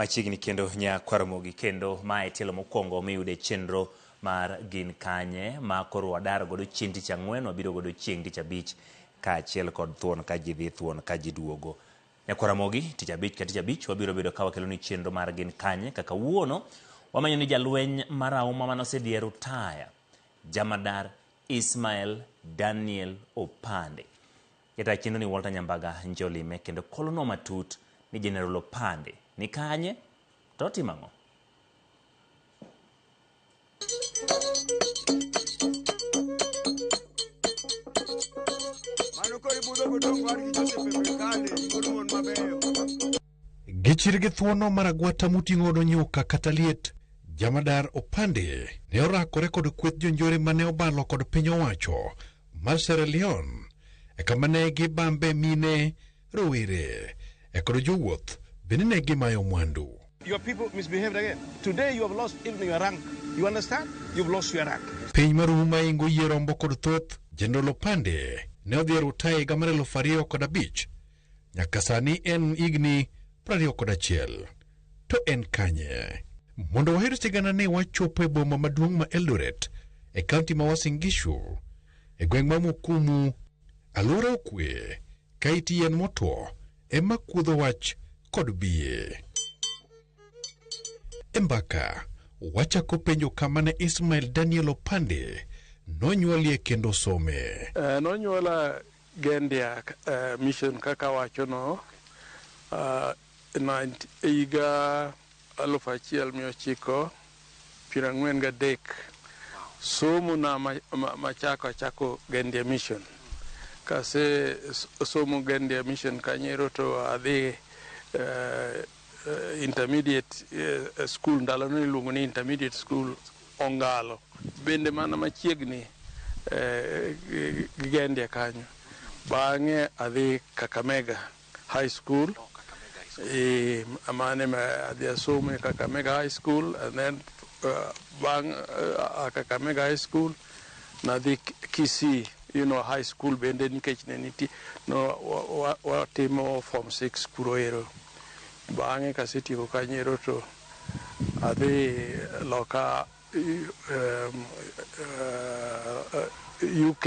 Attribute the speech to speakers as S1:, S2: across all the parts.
S1: machiegni kendo Nyakwaramogi, kendo mae tielo mokwongo miyude chenro mar Gin Kanye ma koro wadar godo chieng' tich ang'wen, wabiro godo chieng' tich abich kaachiel kod thuon ka ji dhi, thuon ka ji duogo. Nyakwaramogi tich abich ka tich abich wabiro bedo ka wakelo ni chenro mar Gin Kanye. Kaka wuono wamanyo ni jalweny marahuma manosedhi e rutaya, Jamadar Ismael Daniel Opande. Yeta chenro ni Walter Nyambaga njolime kendo kolono matut ni General Opande ni kanye to timang'o.
S2: Gichirgi thuono maragwata muting'ono nyuka kata liet, Jamadar Opande ne orakore kod kweth jonjore mane obalo kod piny owacho mar Sierra Leone e kama ne gibambe mine, rowere e kod jowuoth bende ne gimayo mwandu.
S3: Your people misbehaved again. Today you have lost even your rank. You understand? You've lost your rank.
S2: Piny maruma ingo yierombo kod thoth, General Opande ne odhi e rutaya higa mar 2005. Nyaka sani en higni 21. To en kanye? Mondo waher sigana ne wachopo e boma maduong' ma Eldoret e kaunti ma Uasin Gishu, e gweng' ma Mukumu, alwora okwe, ka iti yien motwo ema kuodho wach kod biye. Embaka wachako penjo kama ne Ismael Daniel Opande nonyuolie kendo some.
S4: Nonyuola Gendia mission kaka wachono higa 1943. Somo na machako Gendia mission. Kase somo Gendia mission kanyero to adhi intermediate school, ndalo no iluongo ni intermediate school Ongalo. Bende mana machiegni Gendia kanyo. Bang'e adhi Kakamega High School. Amane adhi asome Kakamega High School, and then bang Kakamega High School nadhi Kisii, high school bende nikech ne niti no watimo form 6 kuroero. Bang'e kasetieko kanyero to adhi loka UK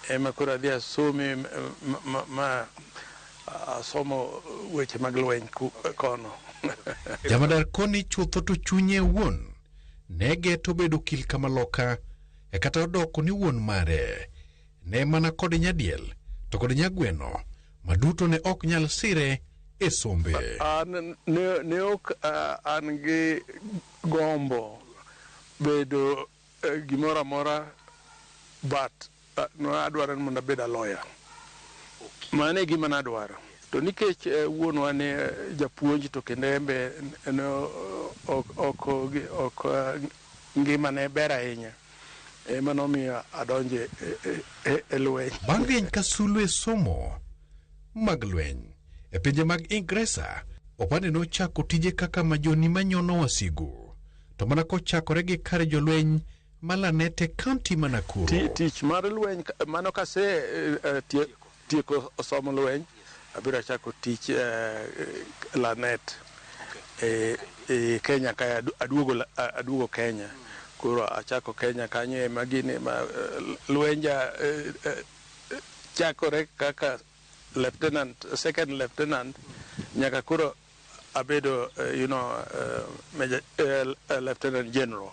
S4: ema koro adhi asome asomo weche mag lweny kono.
S2: Jamadar koni chutho to chunye wuon ne geto bedo kil kama loka e kata odoko ni wuon mare ne mana kod nyadiel to kod nyagweno maduto ne ok nyal sire e sombe.
S4: Ne ok an gi gombo bedo gimora mora, but no adwaro mondo abed a lawyer. Mane gima nadwaro. To nikech wuonwa ne japuonj to kendo embe ok ngima ne ber ahinya, ema nomiyo adonje e lweny.
S2: Bang' rieny ka sulwe e somo mag lweny e pinje mag Ingresa, Opande nochako tije kaka majoni manyono wasigu, to mana kochakore gi kar jolweny Malanete County ma Nakuru.
S4: Tich mar lweny mano kase tieko somo lweny, abiro chako tich Lanet Kenya ka aduogo Kenya. Koro achako Kenya kanyo magine lwenja chakore kaka second lieutenant nyaka koro abedo Major, Lieutenant General.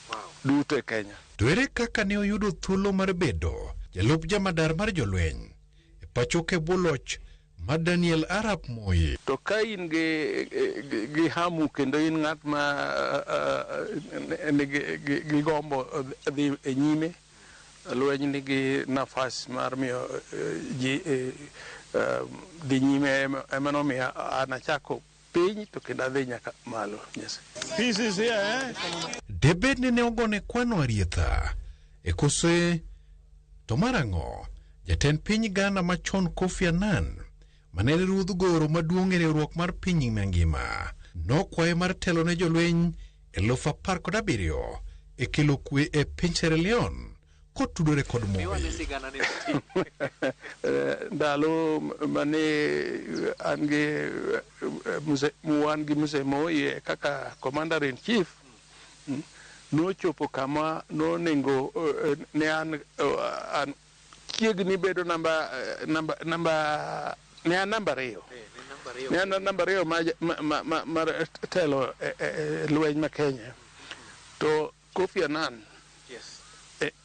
S4: Wow. Duto Kenya.
S2: To ere kaka ne oyudo thuolo mar bedo jalup jamadar mar jolweny e pacho ke boloch ma Daniel Arap Moi?
S4: To ka in gi hamu kendo in ng'at ma gi gombo dhi e nyime, lweny nigi nafas mar miyo ji dhi nyime, ema nomiyo anachako piny to kendo adhi nyaka malo. Yes.
S3: Peace is here, eh?
S2: Debed ne ogone kwano arietha e kose to marang'o jatend piny Ghana machon Kofi Annan manene ruodh goro maduong' e riwruok mar piny mangima nokwaye mar telo ne jolweny 17,000 e kelo kwe e piny Sierra Leone kotudore kod Moi.
S4: Ndalo mane an gi Mzee Moi kaka Commander in Chief, nochopo kama nonengo ne an chiegni bedo namba ariyo. Ne an namba ariyo mar telo lweny ma Kenya. To Kofi Annan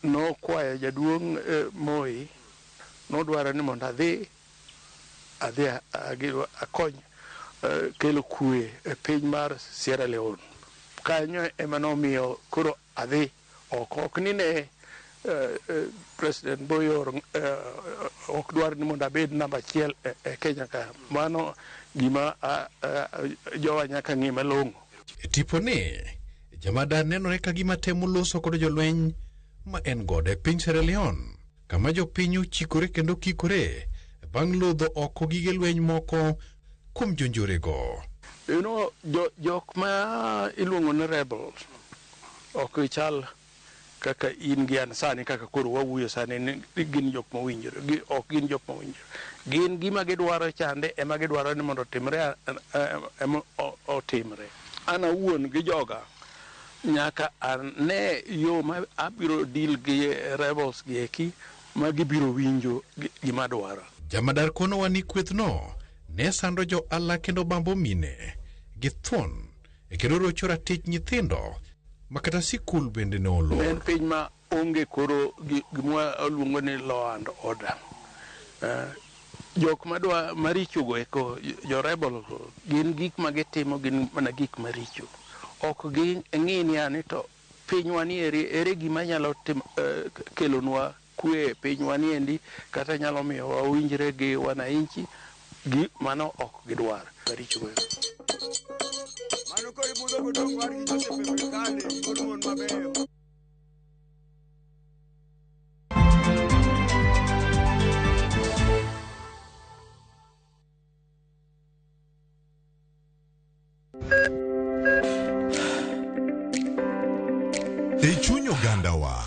S4: nokwayo jaduong' Moi, nodwaro ni mondo adhi akony kelo kwe e piny mar Sierra Leone. Kanyo ema nomiyo koro adhi ok ni ne President Boyor ok dwar ni mondo abed namba achiel e Kenya ka. Mano gima jowa nyaka ng'i malong'o.
S2: E tiponi, Jamadar nenore ka gima temo loso kod jolweny ma en godo e piny Sierra Leone, kama jopiny ochikore kendo kikore bang' lodho oko gige lweny moko kuom jonjorego.
S4: You know, jok ma iluongo ni rebels ok chal kaka in gi an sani, kaka koro wawuoyo sani ni gin jok mawinjore, ok gin jok mawinjore. Gin gima gidwaro chande ema gidwaro ni mondo otimre, otimre. An awuon gi joga nyaka ane yo ma abiro deal gi rebels gi eki ma gibiro winjo gima dwaro.
S2: Jamadar konowa ni kwethno ne sando jo ala kendo bambo mine gi thuon e kendo rocho ratich nyithindo ma kata sikul bende ne olor.
S4: En piny ma onge koro gima luongo ni law and order. Jok madwa marichogo eko jo rebel gin gik ma gitimo gin mana gik maricho. Ok ng'i ni ani to pinywa ni ere gima nyalo kelonwa kwe e pinywa ni endi, kata nyalo miyo wawinjre gi wananchi, mano ok gidwar marichogo.
S5: Mano kori budho godong' war gi Joseph Mekane, mon mabeyo.
S6: E chuny oganda wa